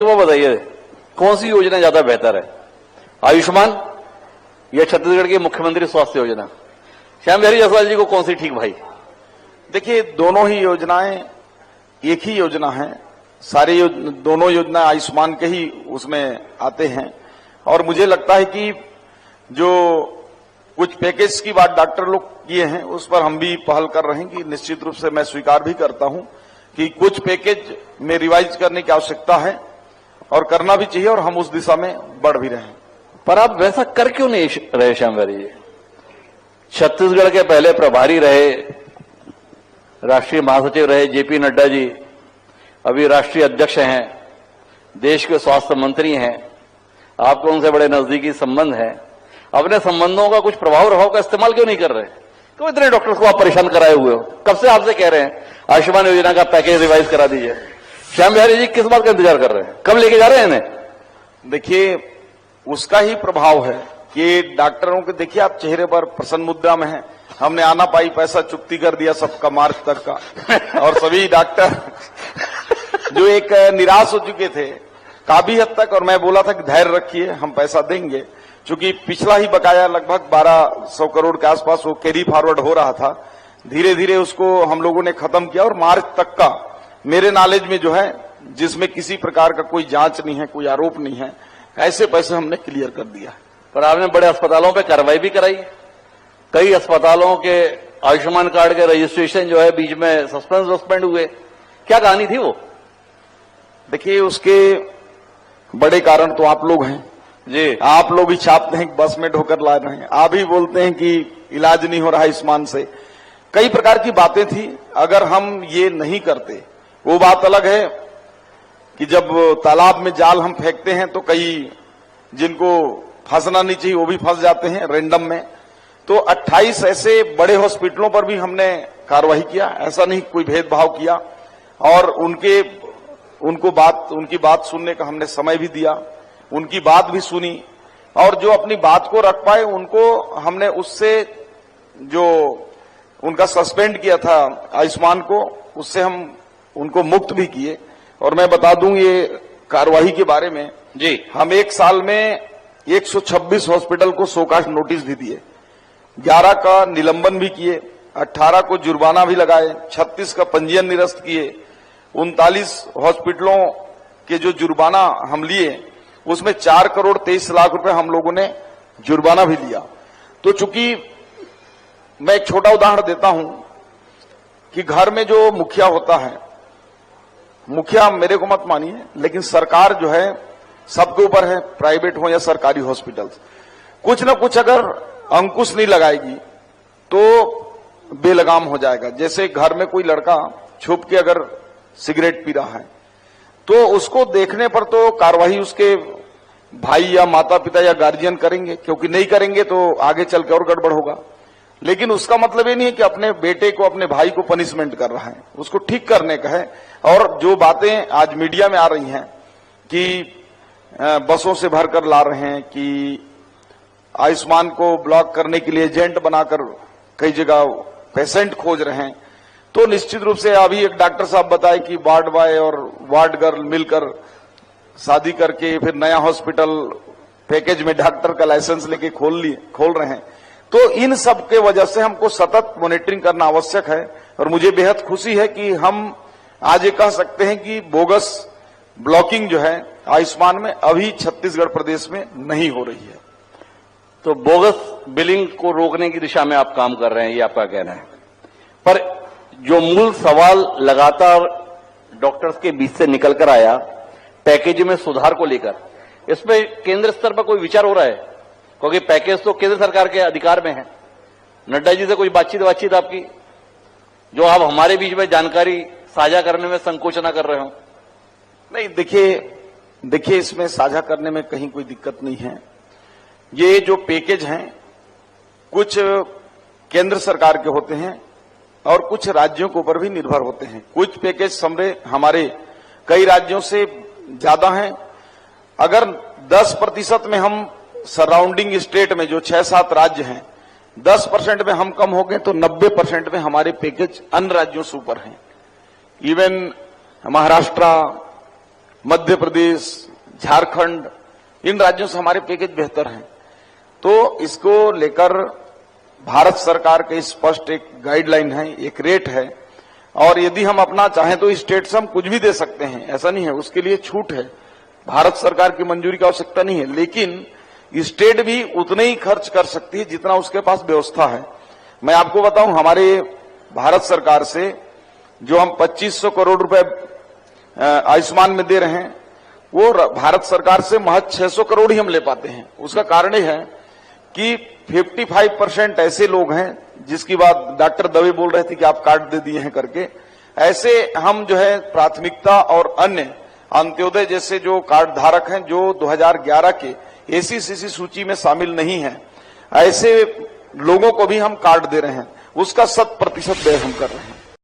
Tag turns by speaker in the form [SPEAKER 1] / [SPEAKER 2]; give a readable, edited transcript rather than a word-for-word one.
[SPEAKER 1] वो बताइए कौन सी योजना ज्यादा बेहतर है, आयुष्मान या छत्तीसगढ़ की मुख्यमंत्री स्वास्थ्य योजना? श्याम बिहारी जायसवाल जी को कौन सी ठीक भाई?
[SPEAKER 2] देखिए, दोनों ही योजनाएं एक ही योजना है। सारी दोनों योजना आयुष्मान के ही उसमें आते हैं। और मुझे लगता है कि जो कुछ पैकेज की बात डॉक्टर लोग किए हैं उस पर हम भी पहल कर रहे हैं कि निश्चित रूप से मैं स्वीकार भी करता हूं कि कुछ पैकेज में रिवाइज करने की आवश्यकता है और करना भी चाहिए, और हम उस दिशा में बढ़ भी रहे हैं।
[SPEAKER 1] पर आप वैसा कर क्यों नहीं रहे श्याम बिहारी जी? छत्तीसगढ़ के पहले प्रभारी रहे, राष्ट्रीय महासचिव रहे जेपी नड्डा जी, अभी राष्ट्रीय अध्यक्ष हैं, देश के स्वास्थ्य मंत्री हैं, आपको उनसे बड़े नजदीकी संबंध हैं। अपने संबंधों का कुछ प्रभाव रभाव का इस्तेमाल क्यों नहीं कर रहे? क्यों इतने डॉक्टर्स को आप परेशान कराए हुए हो? कब से आपसे कह रहे हैं आयुष्मान योजना का पैकेज रिवाइज करा दीजिए। श्याम बिहारी जी किस बात का इंतजार कर रहे हैं? कब लेके जा रहे हैं इन्हें?
[SPEAKER 2] देखिए, उसका ही प्रभाव है कि डॉक्टरों के, देखिए आप चेहरे पर प्रसन्न मुद्रा में है। हमने आना पाई पैसा चुकती कर दिया सबका मार्च तक का, और सभी डॉक्टर जो एक निराश हो चुके थे काफी हद तक, और मैं बोला था कि धैर्य रखिए हम पैसा देंगे, क्योंकि पिछला ही बकाया लगभग 1200 करोड़ के आसपास वो कैरी फॉरवर्ड हो रहा था। धीरे धीरे उसको हम लोगों ने खत्म किया, और मार्च तक का मेरे नॉलेज में जो है, जिसमें किसी प्रकार का कोई जांच नहीं है, कोई आरोप नहीं है, ऐसे पैसे हमने क्लियर कर दिया।
[SPEAKER 1] पर आपने बड़े अस्पतालों पे कार्रवाई भी कराई। कई अस्पतालों के आयुष्मान कार्ड के रजिस्ट्रेशन जो है बीच में सस्पेंड हुए। क्या कहानी थी वो?
[SPEAKER 2] देखिए, उसके बड़े कारण तो आप लोग हैं
[SPEAKER 1] जी।
[SPEAKER 2] आप लोग ही छापते हैं, बस में ढोकर ला रहे हैं, आप ही बोलते हैं कि इलाज नहीं हो रहा है आयुष्मान से। कई प्रकार की बातें थी। अगर हम ये नहीं करते, वो बात अलग है कि जब तालाब में जाल हम फेंकते हैं तो कई जिनको फंसना नहीं चाहिए वो भी फंस जाते हैं रैंडम में। तो 28 ऐसे बड़े हॉस्पिटलों पर भी हमने कार्रवाई किया, ऐसा नहीं कोई भेदभाव किया, और उनकी बात सुनने का हमने समय भी दिया, उनकी बात भी सुनी, और जो अपनी बात को रख पाए उनको हमने उससे जो उनका सस्पेंड किया था आयुष्मान को, उससे हम उनको मुक्त भी किए। और मैं बता दूं ये कार्रवाई के बारे में
[SPEAKER 1] जी,
[SPEAKER 2] हम एक साल में 126 हॉस्पिटल को शोकाज नोटिस भी दिए, 11 का निलंबन भी किए, 18 को जुर्माना भी लगाए, 36 का पंजीयन निरस्त किए, 39 हॉस्पिटलों के जो जुर्माना हम लिए उसमें 4 करोड़ 23 लाख रुपए हम लोगों ने जुर्माना भी लिया। तो चूंकि मैं एक छोटा उदाहरण देता हूं कि घर में जो मुखिया होता है, मुखिया मेरे को मत मानिए, लेकिन सरकार जो है सबके ऊपर है, प्राइवेट हो या सरकारी हॉस्पिटल्स, कुछ न कुछ अगर अंकुश नहीं लगाएगी तो बेलगाम हो जाएगा। जैसे घर में कोई लड़का छुप के अगर सिगरेट पी रहा है तो उसको देखने पर तो कार्रवाई उसके भाई या माता पिता या गार्जियन करेंगे, क्योंकि नहीं करेंगे तो आगे चल के और गड़बड़ होगा। लेकिन उसका मतलब ये नहीं है कि अपने बेटे को, अपने भाई को पनिशमेंट कर रहा है, उसको ठीक करने का है। और जो बातें आज मीडिया में आ रही हैं कि बसों से भरकर ला रहे हैं, कि आयुष्मान को ब्लॉक करने के लिए एजेंट बनाकर कई जगह पेशेंट खोज रहे हैं, तो निश्चित रूप से अभी एक डॉक्टर साहब बताए कि वार्ड बॉय और वार्ड गर्ल मिलकर शादी करके फिर नया हॉस्पिटल पैकेज में डॉक्टर का लाइसेंस लेके खोल रहे हैं। तो इन सब के वजह से हमको सतत मॉनिटरिंग करना आवश्यक है। और मुझे बेहद खुशी है कि हम आज ये कह सकते हैं कि बोगस ब्लॉकिंग जो है आयुष्मान में अभी छत्तीसगढ़ प्रदेश में नहीं हो रही है।
[SPEAKER 1] तो बोगस बिलिंग को रोकने की दिशा में आप काम कर रहे हैं, ये आपका कहना है। पर जो मूल सवाल लगातार डॉक्टर्स के बीच से निकल कर आया पैकेज में सुधार को लेकर, इसमें केंद्र स्तर पर कोई विचार हो रहा है? क्योंकि पैकेज तो केंद्र सरकार के अधिकार में है। नड्डा जी से कोई बातचीत आपकी, जो आप हमारे बीच में जानकारी साझा करने में संकोच न कर रहे हो?
[SPEAKER 2] नहीं, देखिए इसमें साझा करने में कहीं कोई दिक्कत नहीं है। ये जो पैकेज हैं कुछ केंद्र सरकार के होते हैं और कुछ राज्यों के ऊपर भी निर्भर होते हैं। कुछ पैकेज हमारे कई राज्यों से ज्यादा हैं। अगर 10% में हम सराउंडिंग स्टेट में जो 6-7 राज्य हैं 10% में हम कम हो गए तो 90% में हमारे पैकेज अन्य राज्यों से ऊपर हैं। इवन महाराष्ट्र, मध्य प्रदेश, झारखंड, इन राज्यों से हमारे पैकेज बेहतर हैं। तो इसको लेकर भारत सरकार के स्पष्ट एक गाइडलाइन है, एक रेट है, और यदि हम अपना चाहें तो स्टेट से हम कुछ भी दे सकते हैं, ऐसा नहीं है, उसके लिए छूट है। भारत सरकार की मंजूरी की आवश्यकता नहीं है, लेकिन स्टेट भी उतने ही खर्च कर सकती है जितना उसके पास व्यवस्था है। मैं आपको बताऊं, हमारे भारत सरकार से जो हम 2500 करोड़ रुपए आयुष्मान में दे रहे हैं, वो भारत सरकार से महज 600 करोड़ ही हम ले पाते हैं। उसका कारण यह है कि 55% ऐसे लोग हैं जिसकी बात डॉक्टर दवे बोल रहे थे कि आप कार्ड दे दिए हैं करके, ऐसे हम जो है प्राथमिकता और अन्य अंत्योदय जैसे जो कार्ड धारक हैं जो 2011 के एसीसीसी सूची में शामिल नहीं हैं, ऐसे लोगों को भी हम कार्ड दे रहे हैं। उसका 100% व्यय हम कर रहे हैं।